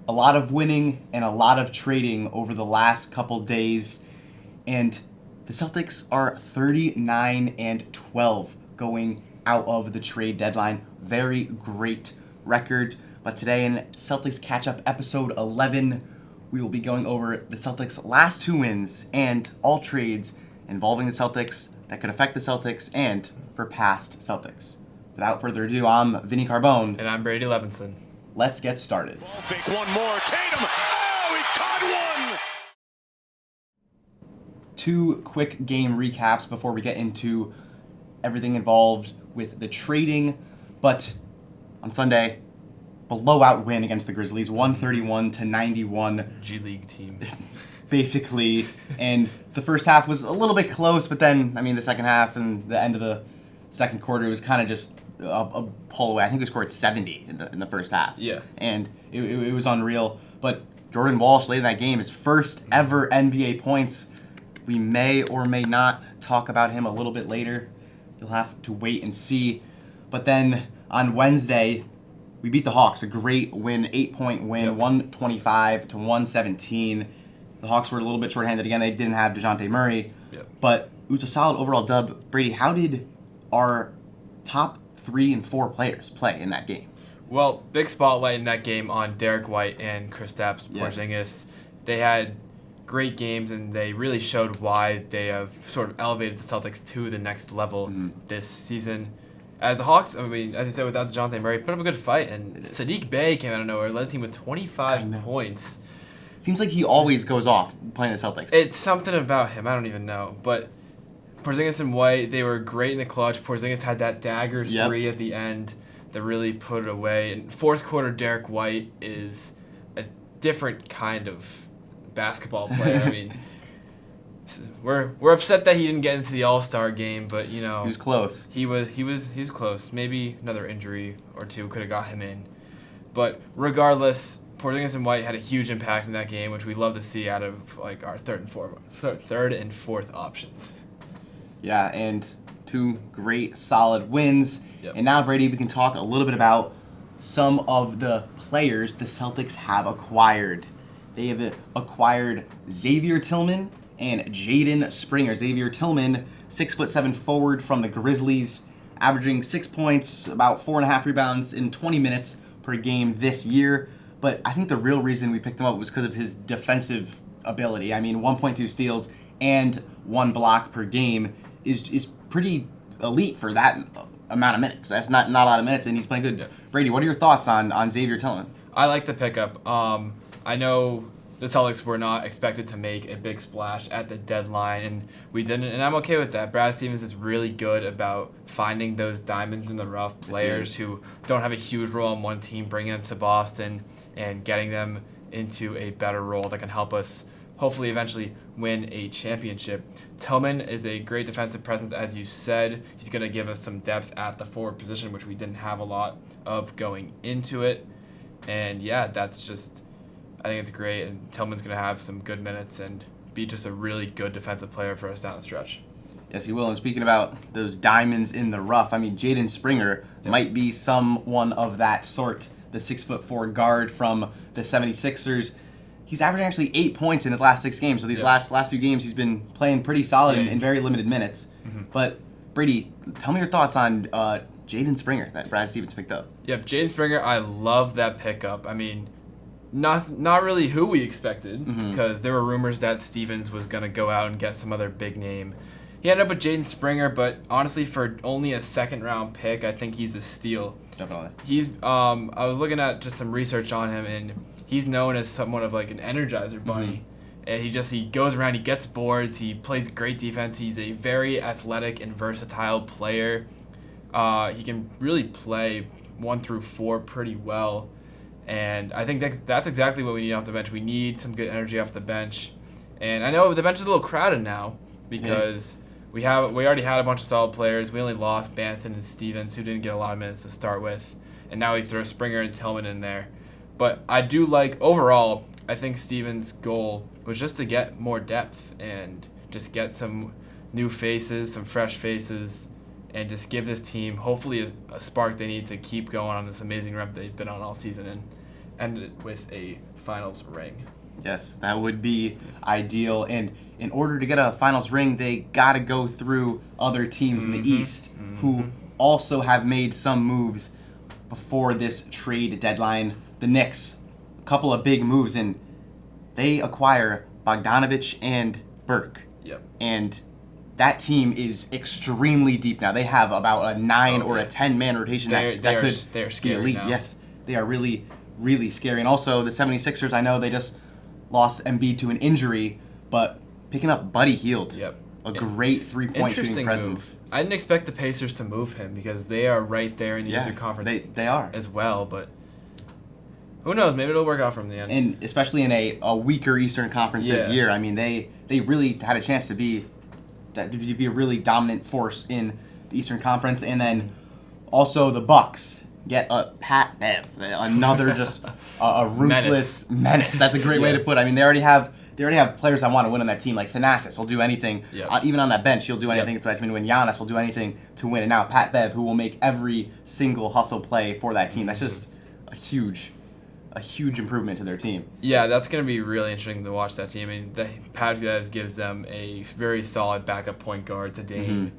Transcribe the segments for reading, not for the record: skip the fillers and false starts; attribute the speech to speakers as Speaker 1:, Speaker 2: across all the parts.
Speaker 1: a lot of winning and a lot of trading over the last couple days, and the Celtics are 39-12 going out of the trade deadline. Very great record. But today in Celtics Catch-Up episode 11, we will be going over the Celtics' last 2 wins and all trades involving the Celtics that could affect the Celtics and for past Celtics. Without further ado, I'm Vinnie Carbone.
Speaker 2: And I'm Brady Levinson.
Speaker 1: Let's get started.
Speaker 3: Ball fake, one more. Tatum! Oh, he caught one!
Speaker 1: 2 quick game recaps before we get into everything involved with the trading. But on Sunday, blowout win against the Grizzlies, 131-91.
Speaker 2: G League team.
Speaker 1: Basically. And the first half was a little bit close, but then, the second half and the end of the second quarter was kind of just a pull away. I think we scored 70 in the first half.
Speaker 2: Yeah.
Speaker 1: And it was unreal. But Jordan Walsh late in that game, his first ever NBA points. We may or may not talk about him a little bit later. You'll have to wait and see. But then on Wednesday, we beat the Hawks. A great win, 8-point win, 125-117. The Hawks were a little bit shorthanded again. They didn't have DeJounte Murray.
Speaker 2: Yep.
Speaker 1: But it was a solid overall dub. Brady, how did our top 3 and 4 players play in that game?
Speaker 2: Well, big spotlight in that game on Derek White and Kristaps Porzingis.
Speaker 1: Yes.
Speaker 2: They had great games, and they really showed why they have sort of elevated the Celtics to the next level this season. As the Hawks, as you said, without DeJounte Murray, put up a good fight, and Sadiq Bey came out of nowhere, led the team with 25 points.
Speaker 1: Seems like he always goes off playing the Celtics.
Speaker 2: It's something about him, I don't even know, but Porzingis and White, they were great in the clutch. Porzingis had that dagger 3 at the end that really put it away. And fourth quarter, Derek White is a different kind of basketball player. We're upset that he didn't get into the All-Star game, but
Speaker 1: he was close.
Speaker 2: He was close. Maybe another injury or 2 could have got him in. But regardless, Porzingis and White had a huge impact in that game, which we love to see out of our third and fourth options.
Speaker 1: Yeah, and 2 great, solid wins.
Speaker 2: Yep.
Speaker 1: And now, Brady, we can talk a little bit about some of the players the Celtics have acquired. They have acquired Xavier Tillman and Jaden Springer. Xavier Tillman, 6'7" forward from the Grizzlies, averaging 6 points, about 4.5 rebounds in 20 minutes per game this year. But I think the real reason we picked him up was because of his defensive ability. 1.2 steals and 1 block per game is pretty elite for that amount of minutes. That's not a lot of minutes, and he's playing good.
Speaker 2: Yeah.
Speaker 1: Brady, what are your thoughts on Xavier Tillman?
Speaker 2: I like the pickup. I know the Celtics were not expected to make a big splash at the deadline, and we didn't, and I'm okay with that. Brad Stevens is really good about finding those diamonds in the rough players who don't have a huge role on one team, bringing them to Boston and getting them into a better role that can help us hopefully eventually win a championship. Tillman is a great defensive presence, as you said. He's going to give us some depth at the forward position, which we didn't have a lot of going into it. And yeah, I think it's great. And Tillman's going to have some good minutes and be just a really good defensive player for us down the stretch.
Speaker 1: Yes, he will. And speaking about those diamonds in the rough, Jaden Springer might be someone of that sort. The 6'4" guard from the 76ers. He's averaging actually 8 points in his last 6 games. So these last few games, he's been playing pretty solid in very limited minutes. But Brady, tell me your thoughts on Jaden Springer that Brad Stevens picked up.
Speaker 2: Yep, Jaden Springer, I love that pickup. Not really who we expected, because there were rumors that Stevens was going to go out and get some other big name. He ended up with Jaden Springer, but honestly, for only a second-round pick, I think he's a steal.
Speaker 1: Definitely.
Speaker 2: He's I was looking at just some research on him, and he's known as somewhat of like an energizer bunny. And he goes around, he gets boards, he plays great defense. He's a very athletic and versatile player. He can really play 1 through 4 pretty well. And I think that's exactly what we need off the bench. We need some good energy off the bench. And I know the bench is a little crowded now because we already had a bunch of solid players. We only lost Banton and Stevens, who didn't get a lot of minutes to start with. And now we throw Springer and Tillman in there. But I do like, overall, I think Stevens' goal was just to get more depth and just get some new faces, some fresh faces, and just give this team hopefully a spark they need to keep going on this amazing run they've been on all season and end it with a finals ring.
Speaker 1: Yes, that would be ideal. And in order to get a finals ring, they got to go through other teams in the East who also have made some moves before this trade deadline. The Knicks, a couple of big moves, and they acquire Bogdanovich and Burke.
Speaker 2: Yep.
Speaker 1: And that team is extremely deep now. They have about a 9 or a 10-man rotation that could
Speaker 2: they're
Speaker 1: be
Speaker 2: scary
Speaker 1: elite.
Speaker 2: now.
Speaker 1: Yes, they are really, really scary. And also the 76ers, I know they just lost Embiid to an injury, but picking up Buddy Hield, a great three-point shooting presence.
Speaker 2: Move. I didn't expect the Pacers to move him because they are right there in the Eastern Conference.
Speaker 1: They are
Speaker 2: as well, but who knows? Maybe it'll work out from the end.
Speaker 1: And especially in a weaker Eastern Conference this year, I mean, they really had a chance to be a really dominant force in the Eastern Conference. And then also the Bucks get a Pat Bev, another just a ruthless menace. That's a great way to put it. I mean, they already have players that want to win on that team. Like Thanasis will do anything, even on that bench. He'll do anything for that team to win. Giannis will do anything to win. And now Pat Bev, who will make every single hustle play for that team. That's just a huge improvement to their team.
Speaker 2: Yeah, that's going to be really interesting to watch that team. I mean, Pat Bev gives them a very solid backup point guard to Dame.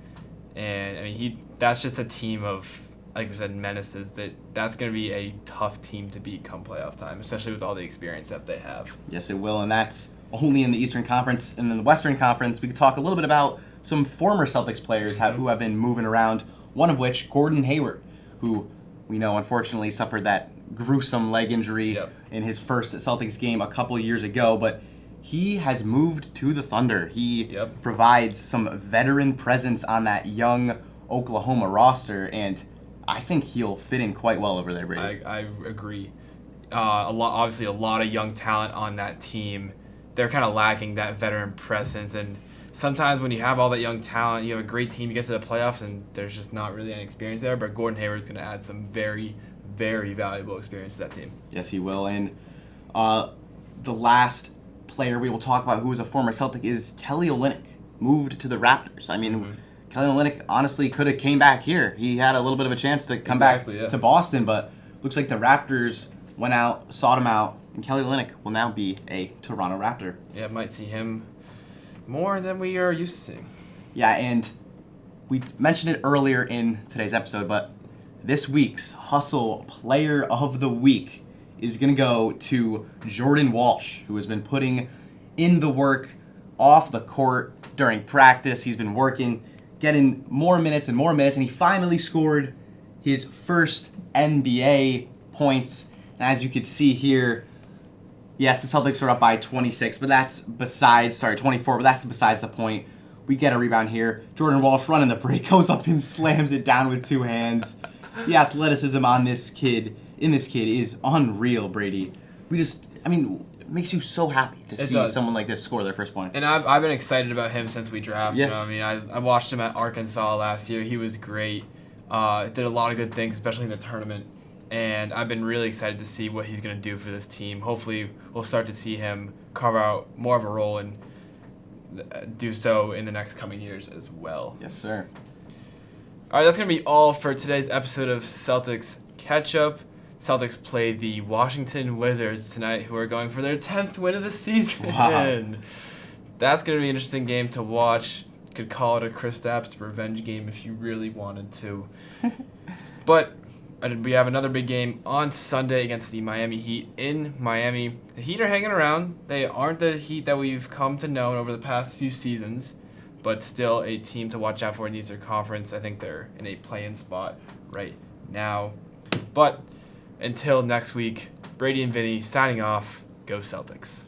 Speaker 2: And I mean, that's just a team of, like we said, menaces. That's going to be a tough team to beat come playoff time, especially with all the experience that they have.
Speaker 1: Yes, it will, and that's only in the Eastern Conference. And in the Western Conference, we could talk a little bit about some former Celtics players who have been moving around, one of which, Gordon Hayward, who we know unfortunately suffered that gruesome leg injury in his first Celtics game a couple years ago, but he has moved to the Thunder. He provides some veteran presence on that young Oklahoma roster, and I think he'll fit in quite well over there, Brady.
Speaker 2: I agree. Obviously, a lot of young talent on that team. They're kind of lacking that veteran presence, and sometimes when you have all that young talent, you have a great team, you get to the playoffs, and there's just not really any experience there. But Gordon Hayward is going to add some very, very valuable experience to that team.
Speaker 1: Yes, he will. And the last player we will talk about who is a former Celtic is Kelly Olynyk, moved to the Raptors. I mean, Kelly Olynyk honestly could have came back here. He had a little bit of a chance to come back to Boston, but looks like the Raptors went out, sought him out, and Kelly Olynyk will now be a Toronto Raptor.
Speaker 2: Yeah, might see him more than we are used to seeing.
Speaker 1: Yeah, and we mentioned it earlier in today's episode, but this week's Hustle Player of the Week is going to go to Jordan Walsh, who has been putting in the work off the court during practice. He's been working, getting more minutes, and he finally scored his first NBA points. And as you can see here, yes, the Celtics are up by 26, but that's 24, but that's besides the point. We get a rebound here. Jordan Walsh running the break, goes up and slams it down with two hands. The athleticism on this kid is unreal, Brady. It makes you so happy to see someone like this score their first points.
Speaker 2: And I've been excited about him since we drafted him.
Speaker 1: Yes.
Speaker 2: I mean, I watched him at Arkansas last year. He was great. Did a lot of good things, especially in the tournament. And I've been really excited to see what he's going to do for this team. Hopefully, we'll start to see him carve out more of a role and do so in the next coming years as well.
Speaker 1: Yes, sir.
Speaker 2: All right, that's going to be all for today's episode of Celtics Catch-Up. Celtics play the Washington Wizards tonight, who are going for their 10th win of the season.
Speaker 1: Wow.
Speaker 2: That's going to be an interesting game to watch. Could call it a Kristaps revenge game if you really wanted to. But we have another big game on Sunday against the Miami Heat in Miami. The Heat are hanging around. They aren't the Heat that we've come to know over the past few seasons, but still a team to watch out for in the Eastern Conference. I think they're in a play-in spot right now. But until next week, Brady and Vinny signing off. Go Celtics.